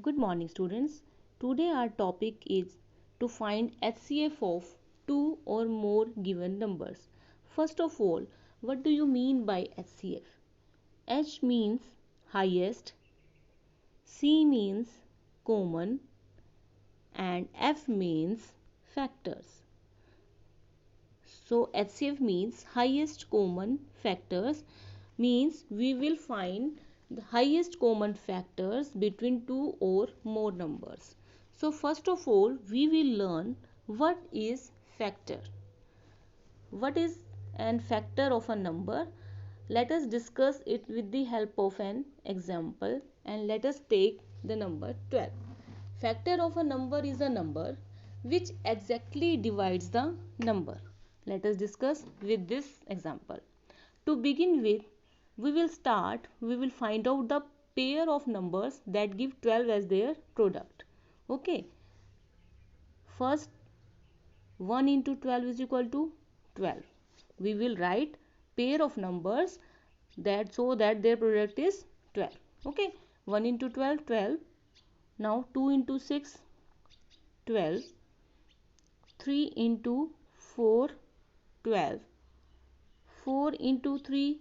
Good morning, students. Today our topic is to find HCF of two or more given numbers. First of all, what do you mean by HCF? H means highest, C means common, and F means factors. So HCF means highest common factors, means we will find the highest common factors between two or more numbers. So first of all we will learn what is factor. What is an factor of a number? Let us discuss it with the help of an example, and let us take the number 12. Factor of a number is a number which exactly divides the number. Let us discuss with this example. To begin with, we will find out the pair of numbers that give 12 as their product. Okay. First, 1 into 12 is equal to 12. We will write pair of numbers that so that their product is 12. Okay. 1 into 12, 12. Now 2 into 6, 12. 3 into 4, 12. 4 into 3,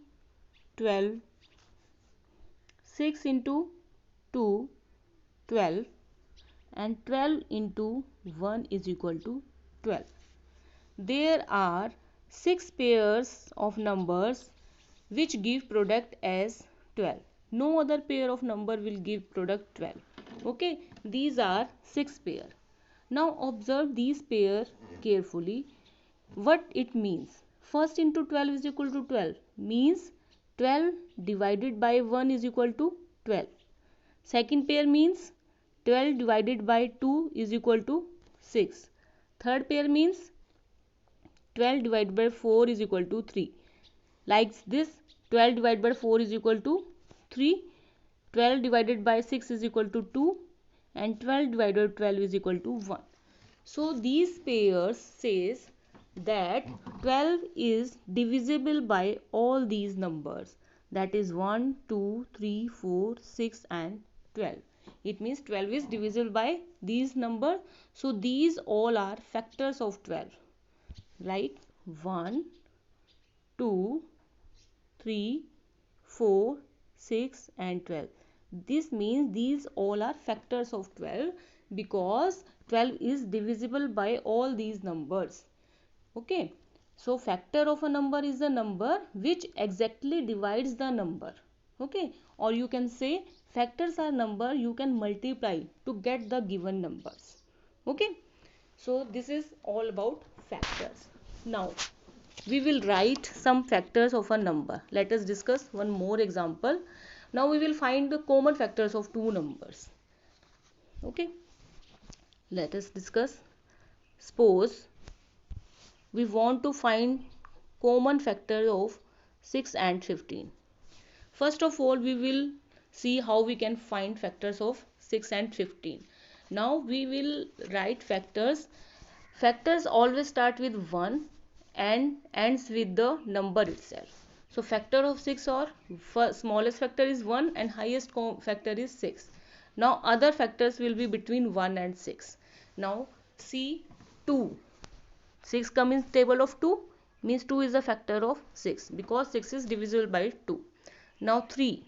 12. 6 into 2, 12. And 12 into 1 is equal to 12. There are 6 pairs of numbers which give product as 12. No other pair of number will give product 12. Okay, these are 6 pair. Now observe these pair carefully. What it means? First into 12 is equal to 12 means 12 divided by 1 is equal to 12. Second pair means 12 divided by 2 is equal to 6. Third pair means 12 divided by 4 is equal to 3. Like this, 12 divided by 4 is equal to 3. 12 divided by 6 is equal to 2. And 12 divided by 12 is equal to 1. So these pairs says that 12 is divisible by all these numbers. That is 1, 2, 3, 4, 6 and 12. It means 12 is divisible by these numbers. So these all are factors of 12. Right? 1, 2, 3, 4, 6 and 12. This means these all are factors of 12 because 12 is divisible by all these numbers. Okay. So factor of a number is a number which exactly divides the number. Okay. Or you can say factors are number you can multiply to get the given numbers. Okay. So this is all about factors. Now we will write some factors of a number. Let us discuss one more example. Now we will find the common factors of two numbers. Okay. Let us discuss. Suppose we want to find common factor of 6 and 15. First of all, we will see how we can find factors of 6 and 15. Now we will write factors. Factors always start with 1 and ends with the number itself. So factor of 6 or smallest factor is 1 and highest factor is 6. Now other factors will be between 1 and 6. Now see 2. 6 comes in table of 2 means 2 is a factor of 6 because 6 is divisible by 2. Now 3.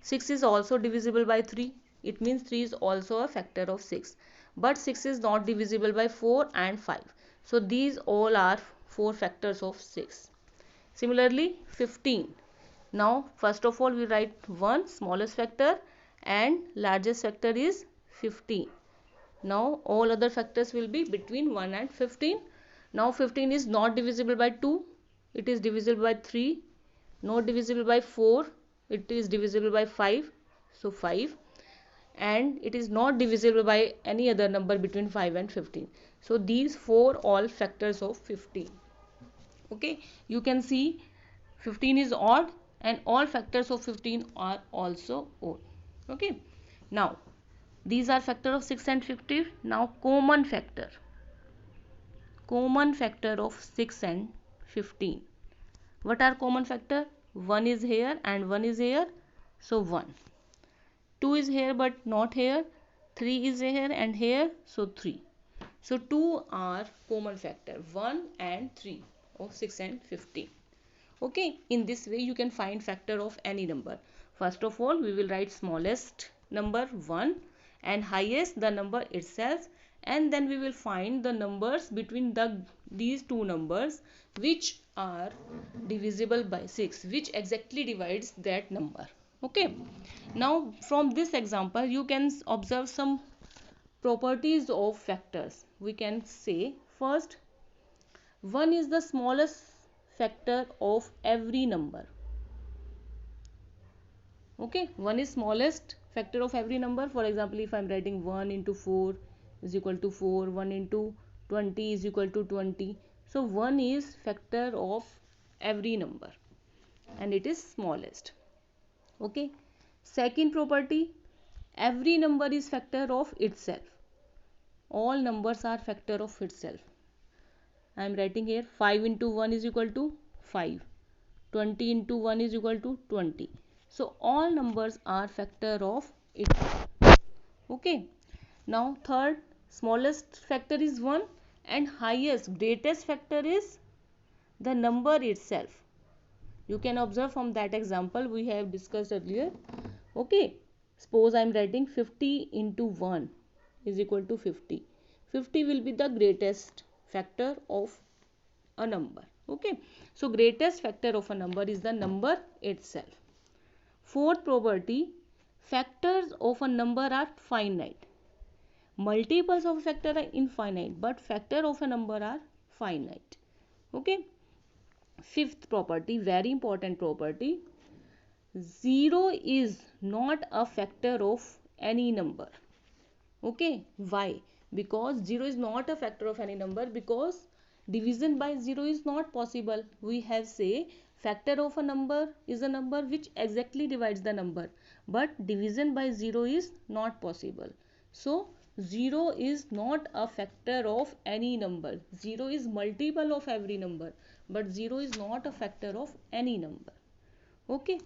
6 is also divisible by 3. It means 3 is also a factor of 6. But 6 is not divisible by 4 and 5. So these all are 4 factors of 6. Similarly 15. Now first of all we write 1 smallest factor and largest factor is 15. Now all other factors will be between 1 and 15. Now 15 is not divisible by 2. It is divisible by 3. Not divisible by 4. It is divisible by 5. So 5. And it is not divisible by any other number between 5 and 15. So these 4 all factors of 15. Okay. You can see 15 is odd and all factors of 15 are also odd. Okay. Now these are factor of 6 and 15. Now common factor. Common factor of 6 and 15. What are common factor? 1 is here and 1 is here. So 1. 2 is here but not here, 3 is here and here, so 3. So 2 are common factor, 1 and 3 of 6 and 15. Okay, in this way you can find factor of any number. First of all, we will write smallest number 1 and highest the number itself, and then we will find the numbers between these two numbers which are divisible by 6, which exactly divides that number. Okay, now from this example you can observe some properties of factors. We can say first, 1 is the smallest factor of every number. Okay, 1 is smallest factor of every number. For example, if I am writing 1 into 4 is equal to 4, 1 into 20 is equal to 20. So 1 is factor of every number and it is smallest. Okay, second property, every number is factor of itself. All numbers are factor of itself. I am writing here 5 into 1 is equal to 5, 20 into 1 is equal to 20. So all numbers are factor of itself. Okay, now third, smallest factor is 1 and highest, greatest factor is the number itself. You can observe from that example we have discussed earlier. Okay, suppose I am writing 50 into 1 is equal to 50. 50 will be the greatest factor of a number. Okay, so greatest factor of a number is the number itself. Fourth property, factors of a number are finite. Multiples of a factor are infinite, but factor of a number are finite. Okay, fifth property, very important property, 0 is not a factor of any number. Okay, why? Because 0 is not a factor of any number, because division by 0 is not possible. We have say factor of a number is a number which exactly divides the number, but division by 0 is not possible. So 0 is not a factor of any number. 0 is multiple of every number, but 0 is not a factor of any number. Okay,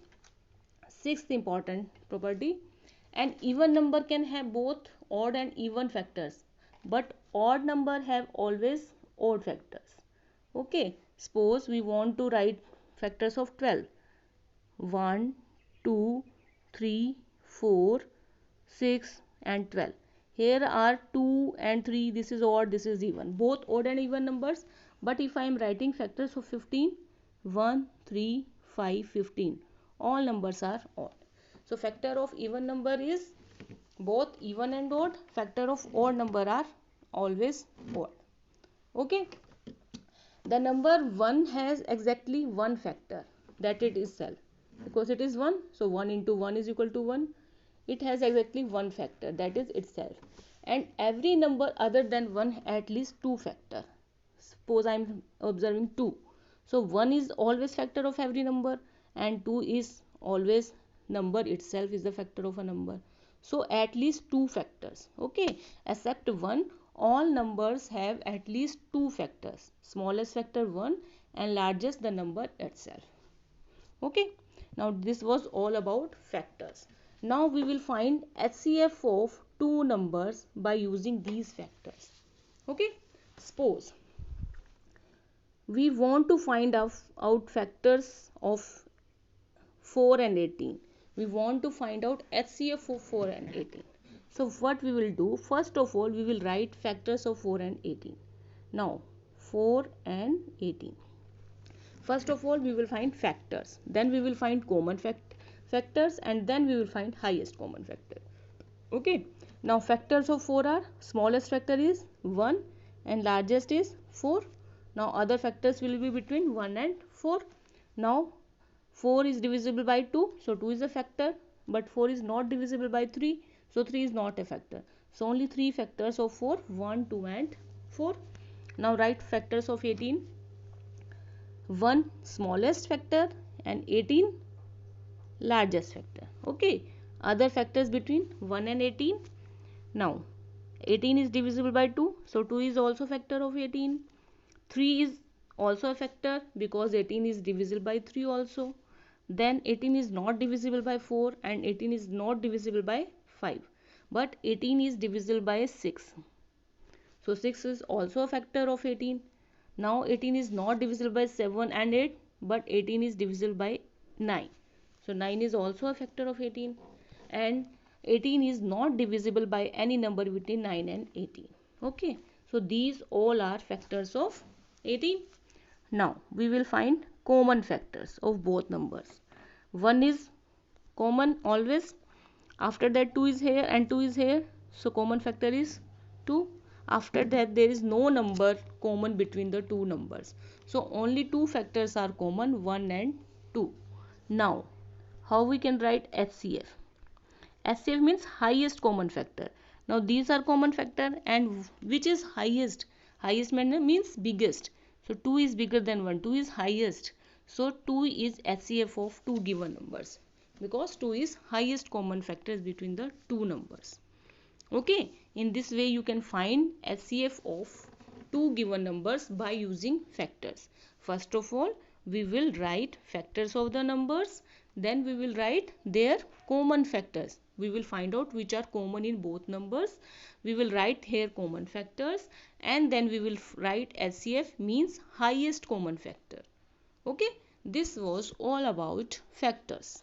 sixth important property, an even number can have both odd and even factors, but odd number have always odd factors. Okay, suppose we want to write factors of 12. 1, 2, 3, 4, 6 and 12. Here are 2 and 3, this is odd, this is even, both odd and even numbers. But if I am writing factors of 15, 1, 3, 5, 15, all numbers are odd. So factor of even number is both even and odd. Factor of odd number are always odd. Okay, the number 1 has exactly one factor, that it is itself, because it is 1, so 1 into 1 is equal to 1. It has exactly one factor, that is itself, and every number other than 1 at least two factor. Suppose I am observing 2, so 1 is always factor of every number and 2 is always number itself is the factor of a number. So at least two factors. Okay, except 1, all numbers have at least two factors, smallest factor 1 and largest the number itself. Okay, now this was all about factors. Now we will find HCF of two numbers by using these factors. Okay, suppose we want to find out factors of 4 and 18. We want to find out HCF of 4 and 18. So what we will do, first of all we will write factors of 4 and 18. Now 4 and 18. First of all we will find factors, then we will find common factors, and then we will find highest common factor. Okay, now factors of 4 are, smallest factor is 1 and largest is 4. Now other factors will be between 1 and 4. Now 4 is divisible by 2, so 2 is a factor, but 4 is not divisible by 3, so 3 is not a factor. So only 3 factors of 4, 1, 2 and 4. Now write factors of 18. 1 smallest factor and 18 largest factor. Okay, other factors between 1 and 18. Now 18 is divisible by 2, so 2 is also factor of 18. 3 is also a factor because 18 is divisible by 3 also. then 18 is not divisible by 4 and 18 is not divisible by 5, but 18 is divisible by 6. So 6 is also a factor of 18. Now 18 is not divisible by 7 and 8, but 18 is divisible by 9. So 9 is also a factor of 18, and 18 is not divisible by any number between 9 and 18. Okay, so these all are factors of 18. Now we will find common factors of both numbers. 1 is common always. After that 2 is here and 2 is here, so common factor is 2. After that there is no number common between the two numbers, so only two factors are common, 1 and 2. Now how we can write HCF? HCF means highest common factor. Now these are common factor, and which is highest? Highest means biggest. So 2 is bigger than 1, 2 is highest. So 2 is HCF of two given numbers, because 2 is highest common factor between the two numbers. Okay, in this way you can find HCF of two given numbers by using factors. First of all, we will write factors of the numbers, then we will write their common factors. We will find out which are common in both numbers. We will write here common factors, and then we will write HCF means highest common factor. Okay, this was all about factors.